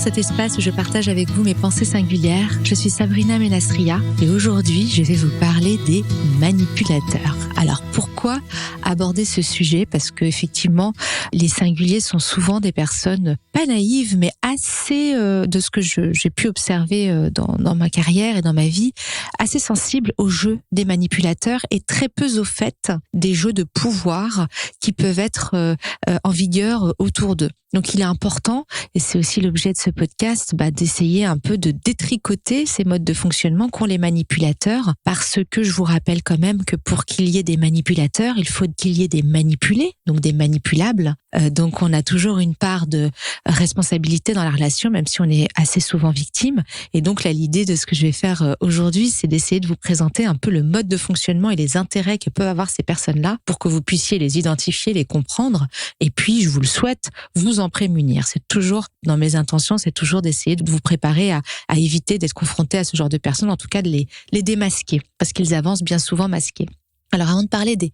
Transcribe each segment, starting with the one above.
cet espace où je partage avec vous mes pensées singulières. Je suis Sabrina Ménastria et aujourd'hui, je vais vous parler des manipulateurs. Alors, pourquoi aborder ce sujet ? Parce que effectivement, les singuliers sont souvent des personnes pas naïves, mais assez, de ce que j'ai pu observer dans ma carrière et dans ma vie, assez sensibles au jeu des manipulateurs et très peu au fait des jeux de pouvoir qui peuvent être en vigueur autour d'eux. Donc il est important, et c'est aussi l'objet de ce podcast, d'essayer un peu de détricoter ces modes de fonctionnement qu'ont les manipulateurs, parce que je vous rappelle quand même que pour qu'il y ait des manipulateurs, il faut qu'il y ait des manipulés, donc des manipulables. Donc on a toujours une part de responsabilité dans la relation, même si on est assez souvent victime. Et donc là, l'idée de ce que je vais faire aujourd'hui, c'est d'essayer de vous présenter un peu le mode de fonctionnement et les intérêts que peuvent avoir ces personnes-là pour que vous puissiez les identifier, les comprendre. Et puis, je vous le souhaite, vous en prémunir. C'est toujours, dans mes intentions, c'est toujours d'essayer de vous préparer à éviter d'être confronté à ce genre de personnes, en tout cas de les démasquer, parce qu'ils avancent bien souvent masqués. Alors, avant de parler des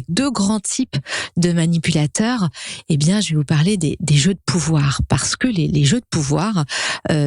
deux grands types de manipulateurs, je vais vous parler des jeux de pouvoir, parce que les jeux de pouvoir,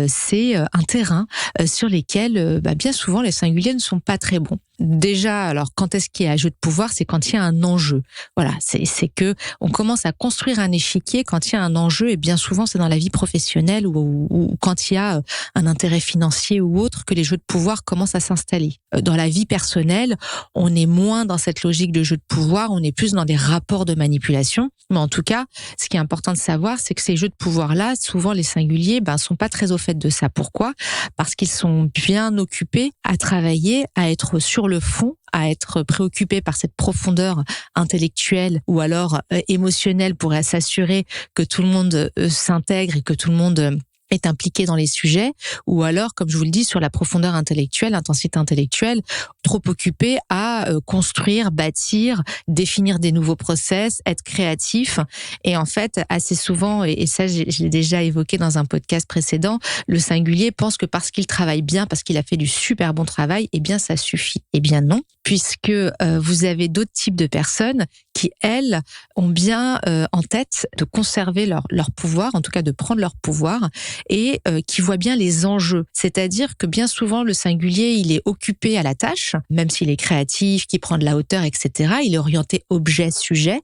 c'est un terrain sur lesquels, bien souvent, les singuliers ne sont pas très bons. Déjà, alors, quand est-ce qu'il y a un jeu de pouvoir ? C'est quand il y a un enjeu. Voilà, c'est que on commence à construire un échiquier quand il y a un enjeu, et bien souvent, c'est dans la vie professionnelle ou quand il y a un intérêt financier ou autre que les jeux de pouvoir commencent à s'installer. Dans la vie personnelle, on est moins dans cette logique de jeu de pouvoir, on est plus dans des rapports de manipulation. Mais en tout cas, ce qui est important de savoir, c'est que ces jeux de pouvoir-là, souvent les singuliers, sont pas très au fait de ça. Pourquoi ? Parce qu'ils sont bien occupés à travailler, à être sur le fond, à être préoccupés par cette profondeur intellectuelle ou alors émotionnelle pour s'assurer que tout le monde s'intègre et que tout le monde est impliqué dans les sujets, ou alors, comme je vous le dis, sur la profondeur intellectuelle, l'intensité intellectuelle, trop occupé à construire, bâtir, définir des nouveaux process, être créatif. Et en fait, assez souvent, et ça je l'ai déjà évoqué dans un podcast précédent, le singulier pense que parce qu'il travaille bien, parce qu'il a fait du super bon travail, ça suffit. Eh bien non, puisque vous avez d'autres types de personnes qui, elles, ont bien en tête de conserver leur pouvoir, en tout cas de prendre leur pouvoir, et qui voient bien les enjeux. C'est-à-dire que bien souvent, le singulier, il est occupé à la tâche, même s'il est créatif, qui prend de la hauteur, etc. Il est orienté objet-sujet,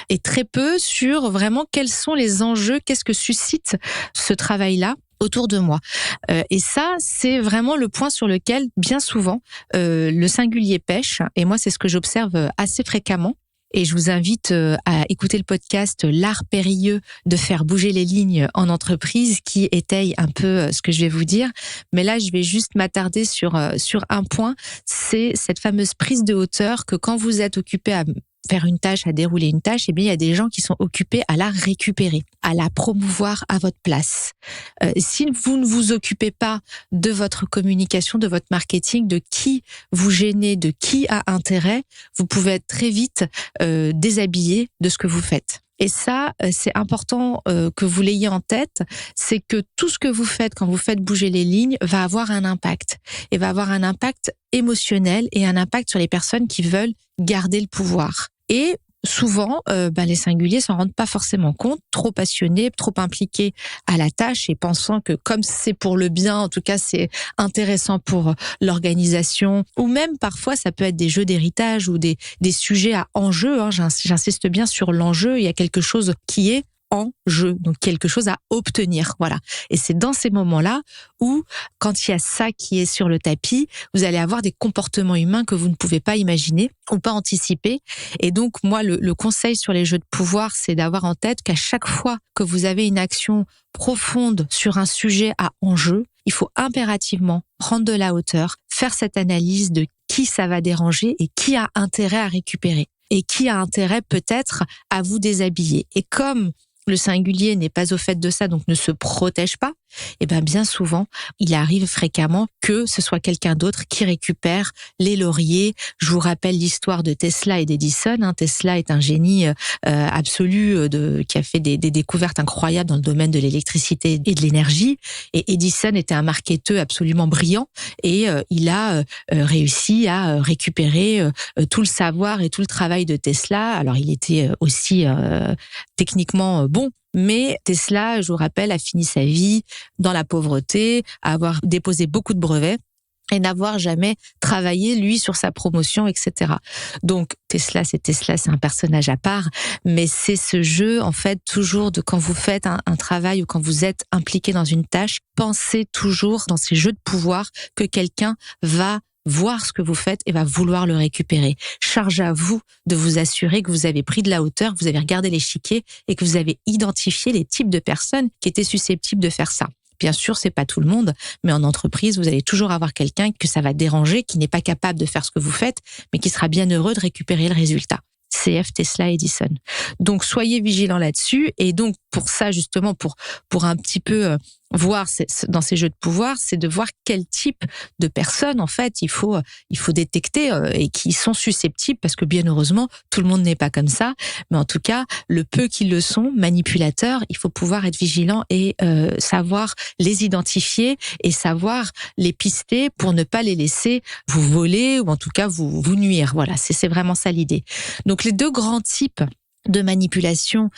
et très peu sur vraiment quels sont les enjeux, qu'est-ce que suscite ce travail-là autour de moi. Et ça, c'est vraiment le point sur lequel, bien souvent, le singulier pêche. Et moi, c'est ce que j'observe assez fréquemment. Et je vous invite à écouter le podcast L'art périlleux de faire bouger les lignes en entreprise, qui étaye un peu ce que je vais vous dire. Mais là, je vais juste m'attarder sur un point, c'est cette fameuse prise de hauteur que quand vous êtes occupé à faire une tâche, à dérouler une tâche, il y a des gens qui sont occupés à la récupérer, à la promouvoir à votre place. Si vous ne vous occupez pas de votre communication, de votre marketing, de qui vous gênez, de qui a intérêt, vous pouvez être très vite déshabillé de ce que vous faites. Et ça, c'est important que vous l'ayez en tête, c'est que tout ce que vous faites quand vous faites bouger les lignes va avoir un impact. Et va avoir un impact émotionnel et un impact sur les personnes qui veulent garder le pouvoir. Et souvent, les singuliers s'en rendent pas forcément compte, trop passionnés, trop impliqués à la tâche et pensant que comme c'est pour le bien, en tout cas c'est intéressant pour l'organisation, ou même parfois ça peut être des jeux d'héritage ou des sujets à enjeu, j'insiste bien sur l'enjeu, il y a quelque chose qui est en jeu, donc quelque chose à obtenir, voilà. Et c'est dans ces moments-là où, quand il y a ça qui est sur le tapis, vous allez avoir des comportements humains que vous ne pouvez pas imaginer ou pas anticiper. Et donc, moi, le conseil sur les jeux de pouvoir, c'est d'avoir en tête qu'à chaque fois que vous avez une action profonde sur un sujet à enjeu, il faut impérativement prendre de la hauteur, faire cette analyse de qui ça va déranger et qui a intérêt à récupérer et qui a intérêt peut-être à vous déshabiller. Et comme le singulier n'est pas au fait de ça, donc ne se protège pas, et bien souvent, il arrive fréquemment que ce soit quelqu'un d'autre qui récupère les lauriers. Je vous rappelle l'histoire de Tesla et d'Edison. Tesla est un génie absolu qui a fait des découvertes incroyables dans le domaine de l'électricité et de l'énergie. Et Edison était un marketeur absolument brillant et il a réussi à récupérer tout le savoir et tout le travail de Tesla. Alors, il était aussi techniquement bon, Mais Tesla, je vous rappelle, a fini sa vie dans la pauvreté, à avoir déposé beaucoup de brevets et n'avoir jamais travaillé, lui, sur sa promotion, etc. Donc, Tesla, c'est un personnage à part, mais c'est ce jeu, en fait, toujours de quand vous faites un travail ou quand vous êtes impliqué dans une tâche, pensez toujours dans ces jeux de pouvoir que quelqu'un va voir ce que vous faites et va vouloir le récupérer. Charge à vous de vous assurer que vous avez pris de la hauteur, que vous avez regardé l'échiquier et que vous avez identifié les types de personnes qui étaient susceptibles de faire ça. Bien sûr, c'est pas tout le monde, mais en entreprise, vous allez toujours avoir quelqu'un que ça va déranger, qui n'est pas capable de faire ce que vous faites, mais qui sera bien heureux de récupérer le résultat. CF, Tesla, Edison. Donc, soyez vigilants là-dessus. Et donc, pour ça, justement, pour un petit peu voir dans ces jeux de pouvoir, c'est de voir quel type de personnes, en fait, il faut détecter et qui sont susceptibles, parce que bien heureusement, tout le monde n'est pas comme ça. Mais en tout cas, le peu qui le sont, manipulateurs, il faut pouvoir être vigilant et savoir les identifier et savoir les pister pour ne pas les laisser vous voler ou en tout cas vous nuire. Voilà, c'est vraiment ça l'idée. Donc, les deux grands types de manipulation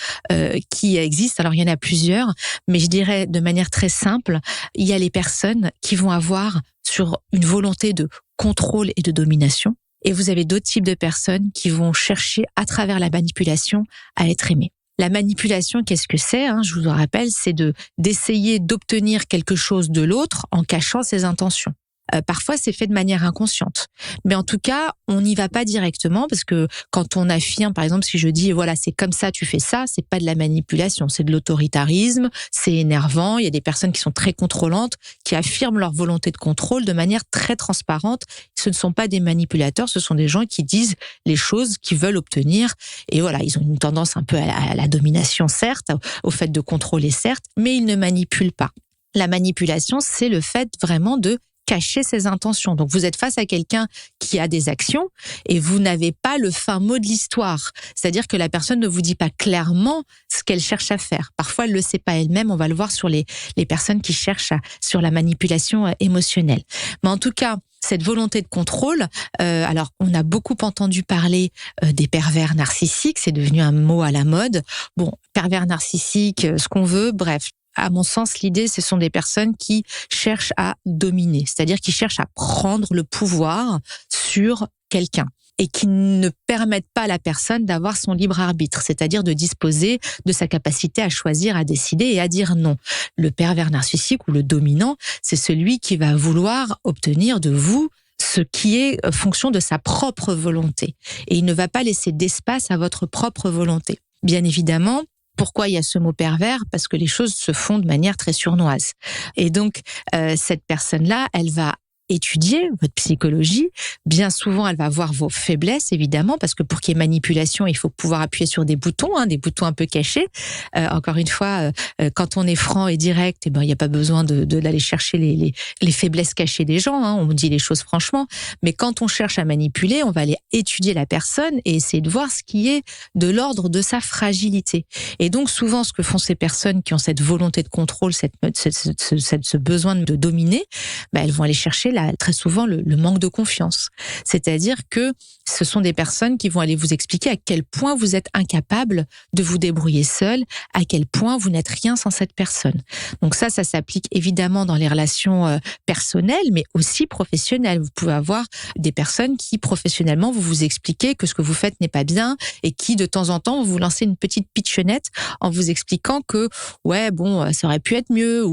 qui existent, alors il y en a plusieurs, mais je dirais de manière très simple, il y a les personnes qui vont avoir sur une volonté de contrôle et de domination, et vous avez d'autres types de personnes qui vont chercher à travers la manipulation à être aimées. La manipulation, qu'est-ce que c'est, je vous le rappelle, c'est d'essayer d'obtenir quelque chose de l'autre en cachant ses intentions. Parfois, c'est fait de manière inconsciente. Mais en tout cas, on n'y va pas directement parce que quand on affirme, par exemple, si je dis, voilà, c'est comme ça, tu fais ça, c'est pas de la manipulation, c'est de l'autoritarisme, c'est énervant. Il y a des personnes qui sont très contrôlantes, qui affirment leur volonté de contrôle de manière très transparente. Ce ne sont pas des manipulateurs, ce sont des gens qui disent les choses qu'ils veulent obtenir. Et voilà, ils ont une tendance un peu à la domination, certes, au fait de contrôler, certes, mais ils ne manipulent pas. La manipulation, c'est le fait vraiment de cacher ses intentions. Donc, vous êtes face à quelqu'un qui a des actions et vous n'avez pas le fin mot de l'histoire. C'est-à-dire que la personne ne vous dit pas clairement ce qu'elle cherche à faire. Parfois, elle ne le sait pas elle-même. On va le voir sur les personnes qui cherchent sur la manipulation émotionnelle. Mais en tout cas, cette volonté de contrôle, alors on a beaucoup entendu parler des pervers narcissiques, c'est devenu un mot à la mode. Bon, pervers narcissique, ce qu'on veut, bref. À mon sens, l'idée, ce sont des personnes qui cherchent à dominer, c'est-à-dire qui cherchent à prendre le pouvoir sur quelqu'un et qui ne permettent pas à la personne d'avoir son libre arbitre, c'est-à-dire de disposer de sa capacité à choisir, à décider et à dire non. Le pervers narcissique ou le dominant, c'est celui qui va vouloir obtenir de vous ce qui est fonction de sa propre volonté. Et il ne va pas laisser d'espace à votre propre volonté. Bien évidemment, pourquoi il y a ce mot pervers? Parce que les choses se font de manière très sournoise. Et donc, cette personne-là, elle va étudier votre psychologie. Bien souvent, elle va voir vos faiblesses, évidemment, parce que pour qu'il y ait manipulation, il faut pouvoir appuyer sur des boutons un peu cachés. Encore une fois, quand on est franc et direct, il n'y a pas besoin d'aller chercher les faiblesses cachées des gens. On dit les choses franchement. Mais quand on cherche à manipuler, on va aller étudier la personne et essayer de voir ce qui est de l'ordre de sa fragilité. Et donc, souvent, ce que font ces personnes qui ont cette volonté de contrôle, ce besoin de dominer, elles vont aller chercher très souvent le manque de confiance. C'est-à-dire que ce sont des personnes qui vont aller vous expliquer à quel point vous êtes incapable de vous débrouiller seul, à quel point vous n'êtes rien sans cette personne. Donc ça s'applique évidemment dans les relations personnelles, mais aussi professionnelles. Vous pouvez avoir des personnes qui, professionnellement, vous expliquez que ce que vous faites n'est pas bien et qui, de temps en temps, vous lancez une petite pitchonnette en vous expliquant que, ça aurait pu être mieux.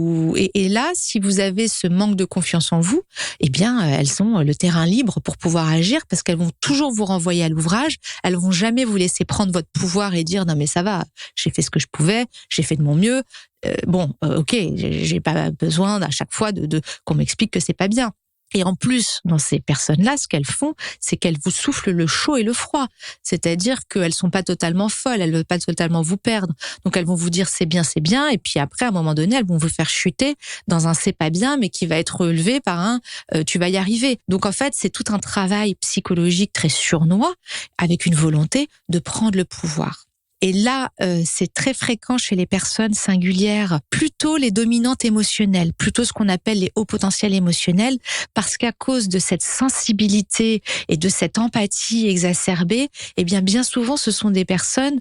Et là, si vous avez ce manque de confiance en vous, elles ont le terrain libre pour pouvoir agir parce qu'elles vont toujours vous renvoyer à l'ouvrage. Elles vont jamais vous laisser prendre votre pouvoir et dire non mais ça va, j'ai fait ce que je pouvais, j'ai fait de mon mieux. Ok, j'ai pas besoin à chaque fois de qu'on m'explique que c'est pas bien. Et en plus, dans ces personnes-là, ce qu'elles font, c'est qu'elles vous soufflent le chaud et le froid. C'est-à-dire qu'elles sont pas totalement folles, elles veulent pas totalement vous perdre. Donc elles vont vous dire c'est bien, et puis après, à un moment donné, elles vont vous faire chuter dans un c'est pas bien, mais qui va être relevé par un tu vas y arriver. Donc en fait, c'est tout un travail psychologique très sournois, avec une volonté de prendre le pouvoir. Et là, c'est très fréquent chez les personnes singulières, plutôt les dominantes émotionnelles, plutôt ce qu'on appelle les hauts potentiels émotionnels, parce qu'à cause de cette sensibilité et de cette empathie exacerbée, eh bien souvent, ce sont des personnes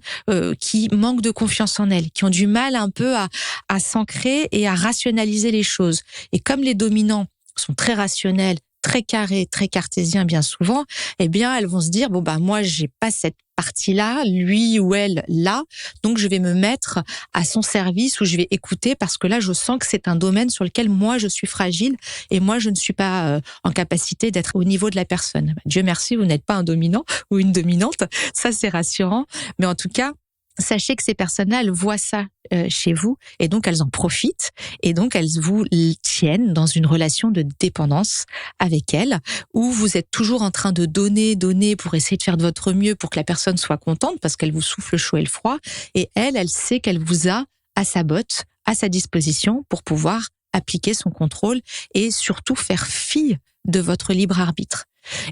qui manquent de confiance en elles, qui ont du mal un peu à s'ancrer et à rationaliser les choses. Et comme les dominants sont très rationnels, très carrés, très cartésiens bien souvent, eh bien elles vont se dire moi j'ai pas cette partie-là, lui ou elle là, donc je vais me mettre à son service ou je vais écouter parce que là je sens que c'est un domaine sur lequel moi je suis fragile et moi je ne suis pas en capacité d'être au niveau de la personne. Dieu merci, vous n'êtes pas un dominant ou une dominante, ça c'est rassurant, mais en tout cas sachez que ces personnes-là, elles voient ça chez vous et donc elles en profitent et donc elles vous tiennent dans une relation de dépendance avec elles où vous êtes toujours en train de donner pour essayer de faire de votre mieux pour que la personne soit contente parce qu'elle vous souffle le chaud et le froid et elle sait qu'elle vous a à sa botte, à sa disposition pour pouvoir appliquer son contrôle et surtout faire fi de votre libre arbitre.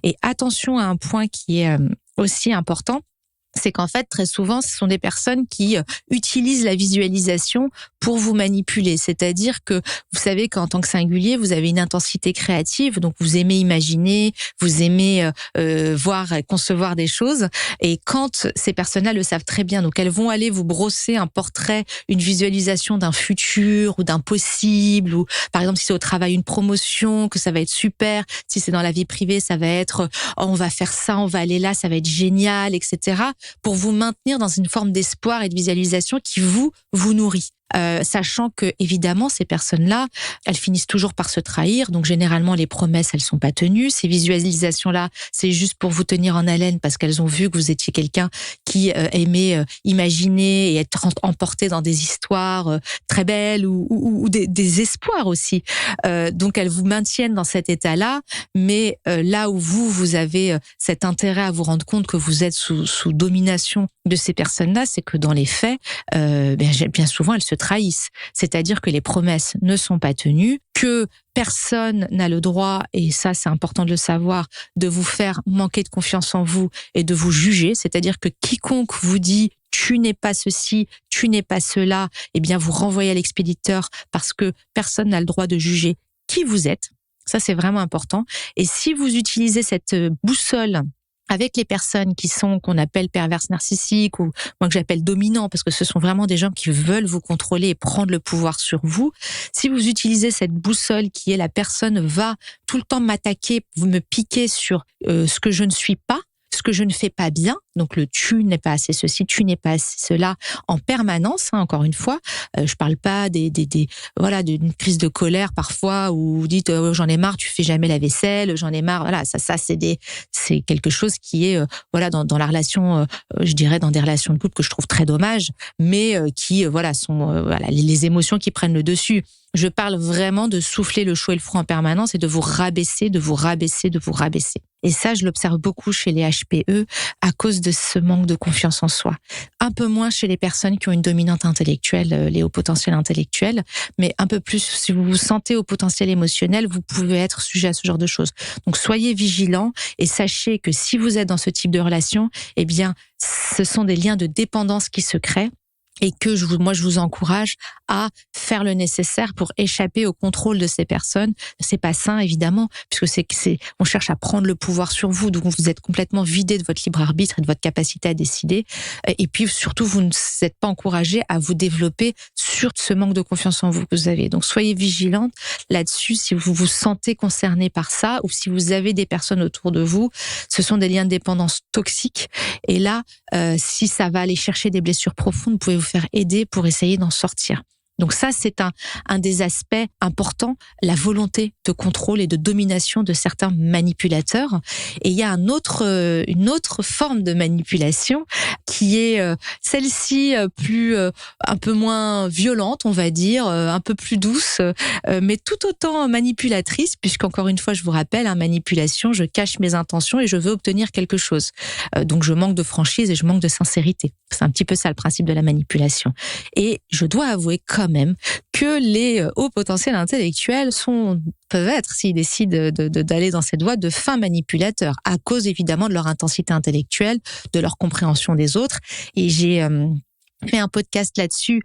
Et attention à un point qui est aussi important, c'est qu'en fait, très souvent, ce sont des personnes qui utilisent la visualisation pour vous manipuler. C'est-à-dire que vous savez qu'en tant que singulier, vous avez une intensité créative, donc vous aimez imaginer, vous aimez voir et concevoir des choses. Et quand ces personnes-là le savent très bien, donc elles vont aller vous brosser un portrait, une visualisation d'un futur ou d'un possible, ou par exemple si c'est au travail une promotion, que ça va être super. Si c'est dans la vie privée, ça va être on va faire ça, on va aller là, ça va être génial, etc. Pour vous maintenir dans une forme d'espoir et de visualisation qui vous nourrit. Sachant que évidemment ces personnes-là, elles finissent toujours par se trahir. Donc généralement les promesses elles sont pas tenues. Ces visualisations-là, c'est juste pour vous tenir en haleine parce qu'elles ont vu que vous étiez quelqu'un qui aimait imaginer et être emporté dans des histoires très belles ou des espoirs aussi. Donc elles vous maintiennent dans cet état-là, mais là où vous avez cet intérêt à vous rendre compte que vous êtes sous domination de ces personnes-là, c'est que dans les faits, bien souvent elles se trahissent. C'est-à-dire que les promesses ne sont pas tenues, que personne n'a le droit, et ça c'est important de le savoir, de vous faire manquer de confiance en vous et de vous juger. C'est-à-dire que quiconque vous dit tu n'es pas ceci, tu n'es pas cela, eh bien vous renvoyez à l'expéditeur parce que personne n'a le droit de juger qui vous êtes. Ça c'est vraiment important. Et si vous utilisez cette boussole avec les personnes qu'on appelle perverses narcissiques ou moi que j'appelle dominants parce que ce sont vraiment des gens qui veulent vous contrôler et prendre le pouvoir sur vous. Si vous utilisez cette boussole qui est la personne va tout le temps m'attaquer, vous me piquer sur ce que je ne suis pas, ce que je ne fais pas bien, donc le tu n'es pas assez ceci, tu n'es pas assez cela en permanence, encore une fois. Je parle pas d'une crise de colère parfois où vous dites j'en ai marre, tu fais jamais la vaisselle, j'en ai marre. Voilà, ça c'est quelque chose qui est dans la relation, je dirais dans des relations de couple que je trouve très dommage, mais qui sont les émotions qui prennent le dessus. Je parle vraiment de souffler le chaud et le froid en permanence et de vous rabaisser, de vous rabaisser, de vous rabaisser. Et ça, je l'observe beaucoup chez les HPE à cause de ce manque de confiance en soi. Un peu moins chez les personnes qui ont une dominante intellectuelle, les hauts potentiels intellectuels, mais un peu plus si vous vous sentez au potentiel émotionnel, vous pouvez être sujet à ce genre de choses. Donc soyez vigilants et sachez que si vous êtes dans ce type de relation, eh bien, ce sont des liens de dépendance qui se créent. Et que je vous encourage à faire le nécessaire pour échapper au contrôle de ces personnes. C'est pas sain, évidemment, puisque on cherche à prendre le pouvoir sur vous, donc vous êtes complètement vidé de votre libre arbitre et de votre capacité à décider. Et puis, surtout, vous ne êtes pas encouragé à vous développer sur ce manque de confiance en vous que vous avez. Donc, soyez vigilante là-dessus si vous vous sentez concerné par ça ou si vous avez des personnes autour de vous. Ce sont des liens de dépendance toxiques. Et là, si ça va aller chercher des blessures profondes, vous pouvez vous faire aider pour essayer d'en sortir. Donc ça, c'est un des aspects importants, la volonté de contrôle et de domination de certains manipulateurs. Et il y a une autre forme de manipulation qui est celle-ci un peu moins violente, on va dire, un peu plus douce, mais tout autant manipulatrice, puisqu'encore une fois, je vous rappelle, manipulation, je cache mes intentions et je veux obtenir quelque chose. Donc je manque de franchise et je manque de sincérité. C'est un petit peu ça le principe de la manipulation. Et je dois avouer quand même que les hauts potentiels intellectuels sont peuvent être, s'ils décident d'aller dans cette voie, de fins manipulateurs, à cause évidemment de leur intensité intellectuelle, de leur compréhension des autres. Et j'ai fait un podcast là-dessus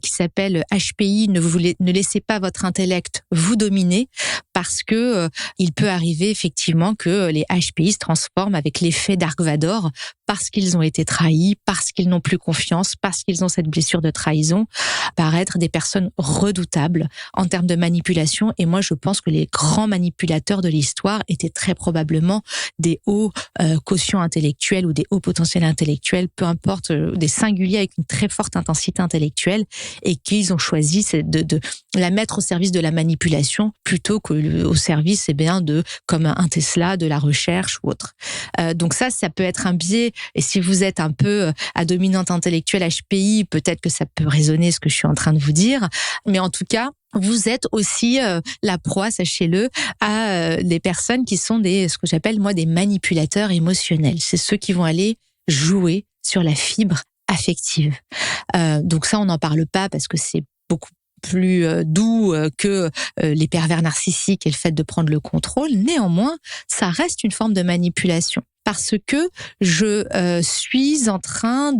qui s'appelle HPI, ne laissez pas votre intellect vous dominer, parce que il peut arriver effectivement que les HPI se transforment avec l'effet Dark Vador, parce qu'ils ont été trahis, parce qu'ils n'ont plus confiance, parce qu'ils ont cette blessure de trahison, par être des personnes redoutables en termes de manipulation. Et moi, je pense que les grands manipulateurs de l'histoire étaient très probablement des hauts quotients intellectuels ou des hauts potentiels intellectuels, peu importe, des singuliers avec une très forte intensité intellectuelle, et qu'ils ont choisi de la mettre au service de la manipulation plutôt qu'au service, comme un Tesla, de la recherche ou autre. Donc ça peut être un biais. Et si vous êtes un peu à dominante intellectuelle HPI, peut-être que ça peut résonner ce que je suis en train de vous dire. Mais en tout cas, vous êtes aussi la proie, sachez-le, à des personnes qui sont ce que j'appelle moi des manipulateurs émotionnels. C'est ceux qui vont aller jouer sur la fibre affective. Donc ça, on n'en parle pas parce que c'est beaucoup plus doux que les pervers narcissiques et le fait de prendre le contrôle. Néanmoins, ça reste une forme de manipulation. Parce que je suis en train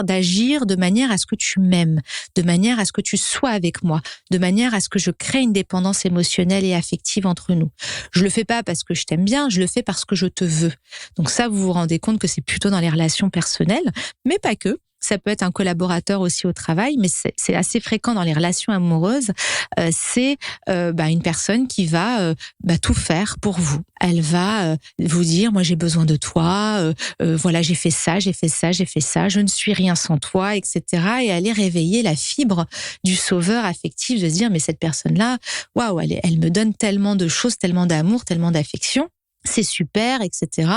d'agir de manière à ce que tu m'aimes, de manière à ce que tu sois avec moi, de manière à ce que je crée une dépendance émotionnelle et affective entre nous. Je le fais pas parce que je t'aime bien, je le fais parce que je te veux. Donc ça, vous vous rendez compte que c'est plutôt dans les relations personnelles, mais pas que. Ça peut être un collaborateur aussi au travail, mais c'est assez fréquent dans les relations amoureuses. C'est une personne qui va tout faire pour vous. Elle va vous dire, moi j'ai besoin de toi, voilà, j'ai fait ça, je ne suis rien sans toi, etc. Et aller réveiller la fibre du sauveur affectif, de se dire, mais cette personne-là, waouh, elle me donne tellement de choses, tellement d'amour, tellement d'affection. C'est super, etc.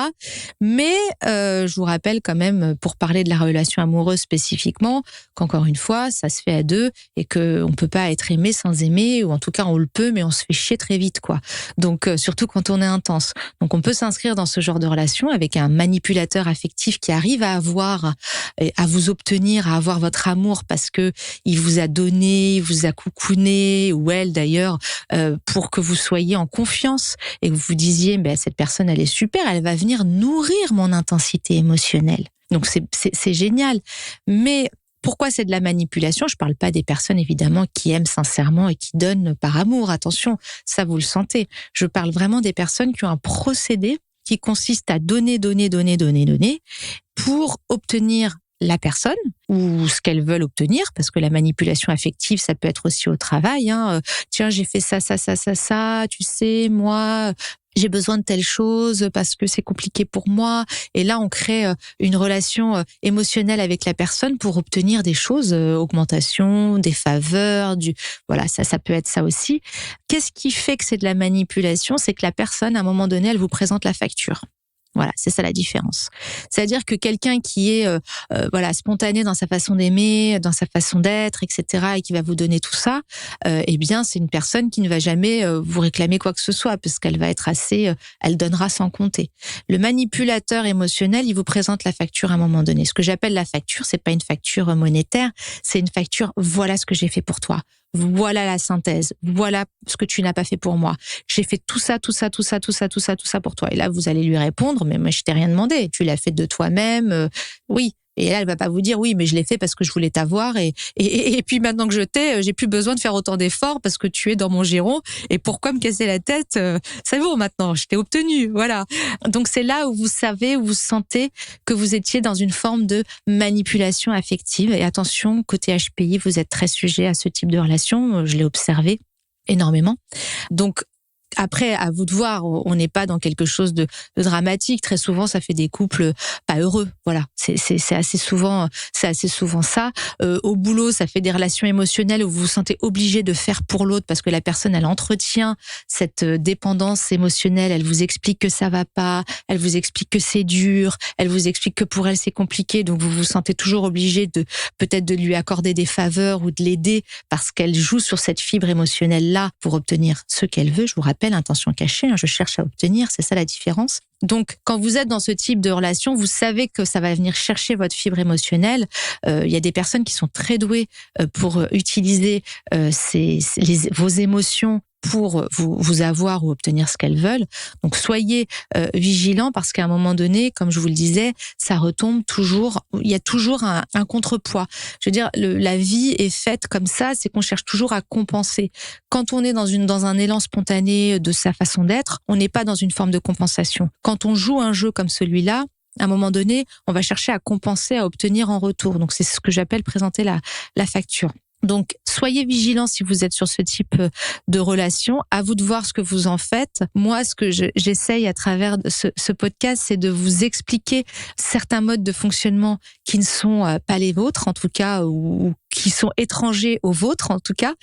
Mais je vous rappelle quand même, pour parler de la relation amoureuse spécifiquement, qu'encore une fois, ça se fait à deux et qu'on peut pas être aimé sans aimer, ou en tout cas on le peut, mais on se fait chier très vite, quoi. Donc surtout quand on est intense. Donc on peut s'inscrire dans ce genre de relation avec un manipulateur affectif qui arrive à vous obtenir, à avoir votre amour parce que il vous a donné, il vous a coucouné, ou elle d'ailleurs, pour que vous soyez en confiance et que vous vous disiez, cette personne, elle est super, elle va venir nourrir mon intensité émotionnelle. Donc c'est génial. Mais pourquoi c'est de la manipulation ? Je parle pas des personnes évidemment qui aiment sincèrement et qui donnent par amour. Attention, ça vous le sentez. Je parle vraiment des personnes qui ont un procédé qui consiste à donner pour obtenir la personne ou ce qu'elles veulent obtenir, parce que la manipulation affective, ça peut être aussi au travail. Tiens, j'ai fait ça, tu sais, moi, j'ai besoin de telle chose parce que c'est compliqué pour moi. Et là, on crée une relation émotionnelle avec la personne pour obtenir des choses, augmentation, des faveurs, voilà, ça peut être ça aussi. Qu'est-ce qui fait que c'est de la manipulation ? C'est que la personne, à un moment donné, elle vous présente la facture. Voilà, c'est ça la différence. C'est-à-dire que quelqu'un qui est spontané dans sa façon d'aimer, dans sa façon d'être, etc., et qui va vous donner tout ça, c'est une personne qui ne va jamais vous réclamer quoi que ce soit, parce qu'elle va être elle donnera sans compter. Le manipulateur émotionnel, il vous présente la facture à un moment donné. Ce que j'appelle la facture, c'est pas une facture monétaire, c'est une facture, voilà ce que j'ai fait pour toi. Voilà la synthèse. Voilà ce que tu n'as pas fait pour moi. J'ai fait tout ça pour toi. Et là, vous allez lui répondre, mais moi, je t'ai rien demandé. Tu l'as fait de toi-même. Oui. Et là, elle va pas vous dire, oui, mais je l'ai fait parce que je voulais t'avoir. Et puis maintenant que je t'ai, j'ai plus besoin de faire autant d'efforts parce que tu es dans mon giron. Et pourquoi me casser la tête ? C'est bon maintenant, je t'ai obtenu. Voilà. Donc c'est là où vous savez, où vous sentez que vous étiez dans une forme de manipulation affective. Et attention, côté HPI, vous êtes très sujet à ce type de relation. Je l'ai observé énormément. Donc, après, à vous de voir, on n'est pas dans quelque chose de dramatique. Très souvent, ça fait des couples pas heureux. Voilà, c'est assez souvent ça. Au boulot, ça fait des relations émotionnelles où vous vous sentez obligé de faire pour l'autre parce que la personne, elle entretient cette dépendance émotionnelle. Elle vous explique que ça va pas, elle vous explique que c'est dur, elle vous explique que pour elle c'est compliqué. Donc vous vous sentez toujours obligé peut-être de lui accorder des faveurs ou de l'aider parce qu'elle joue sur cette fibre émotionnelle là pour obtenir ce qu'elle veut. Je vous rappelle, intention cachée, je cherche à obtenir, c'est ça la différence. Donc, quand vous êtes dans ce type de relation, vous savez que ça va venir chercher votre fibre émotionnelle. Il y a des personnes qui sont très douées pour utiliser vos émotions pour vous avoir ou obtenir ce qu'elles veulent. Donc soyez vigilants parce qu'à un moment donné, comme je vous le disais, ça retombe toujours. Il y a toujours un contrepoids. Je veux dire, la vie est faite comme ça, c'est qu'on cherche toujours à compenser. Quand on est dans un élan spontané de sa façon d'être, on n'est pas dans une forme de compensation. Quand on joue un jeu comme celui-là, à un moment donné, on va chercher à compenser, à obtenir en retour. Donc c'est ce que j'appelle présenter la facture. Donc, soyez vigilants si vous êtes sur ce type de relation. À vous de voir ce que vous en faites. Moi, ce que j'essaye à travers ce podcast, c'est de vous expliquer certains modes de fonctionnement qui ne sont pas les vôtres, en tout cas, ou qui sont étrangers aux vôtres, en tout cas,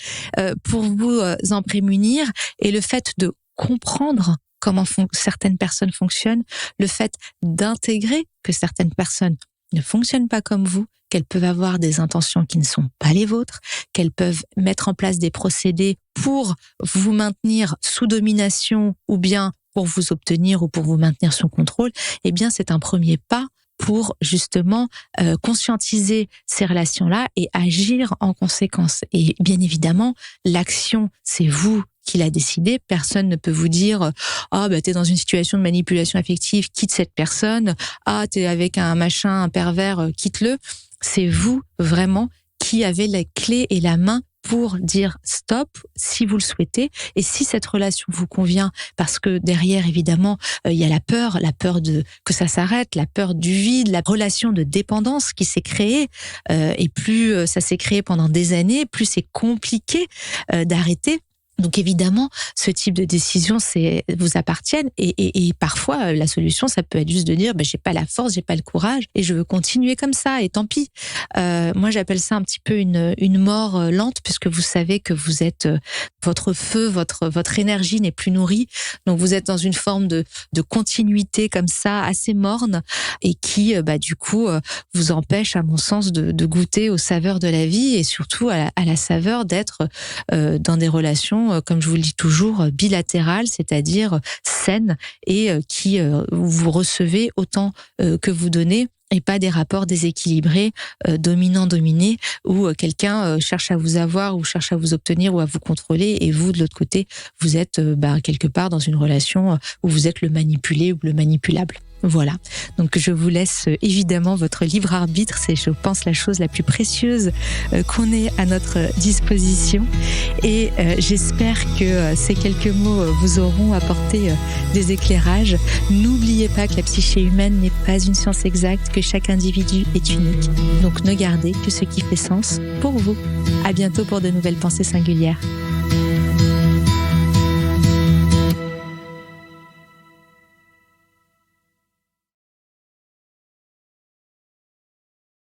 pour vous en prémunir. Et le fait de comprendre comment certaines personnes fonctionnent, le fait d'intégrer que certaines personnes ne fonctionnent pas comme vous, qu'elles peuvent avoir des intentions qui ne sont pas les vôtres, qu'elles peuvent mettre en place des procédés pour vous maintenir sous domination ou bien pour vous obtenir ou pour vous maintenir sous contrôle, eh bien c'est un premier pas pour justement conscientiser ces relations-là et agir en conséquence. Et bien évidemment, l'action, c'est vous qui l'a décidé. Personne ne peut vous dire « Ah, t'es dans une situation de manipulation affective, quitte cette personne. Ah, t'es avec un machin, un pervers, quitte-le. » C'est vous, vraiment, qui avez la clé et la main pour dire stop si vous le souhaitez et si cette relation vous convient, parce que derrière évidemment il y a la peur de que ça s'arrête, la peur du vide, la relation de dépendance qui s'est créée et plus ça s'est créé pendant des années, plus c'est compliqué d'arrêter. Donc évidemment, ce type de décision vous appartiennent et parfois la solution ça peut être juste de dire j'ai pas la force, j'ai pas le courage et je veux continuer comme ça et tant pis. Moi j'appelle ça un petit peu une mort lente puisque vous savez que vous êtes votre feu, votre énergie n'est plus nourrie, donc vous êtes dans une forme de continuité comme ça assez morne et qui du coup vous empêche à mon sens de goûter aux saveurs de la vie et surtout à la saveur d'être dans des relations comme je vous le dis toujours, bilatérales, c'est-à-dire saines et qui vous recevez autant que vous donnez et pas des rapports déséquilibrés, dominant-dominé, où quelqu'un cherche à vous avoir ou cherche à vous obtenir ou à vous contrôler et vous, de l'autre côté, vous êtes quelque part dans une relation où vous êtes le manipulé ou le manipulable. Voilà. Donc je vous laisse évidemment votre libre arbitre, c'est je pense la chose la plus précieuse qu'on ait à notre disposition et j'espère que ces quelques mots vous auront apporté des éclairages. N'oubliez pas que la psyché humaine n'est pas une science exacte, que chaque individu est unique. Donc ne gardez que ce qui fait sens pour vous. À bientôt pour de nouvelles pensées singulières.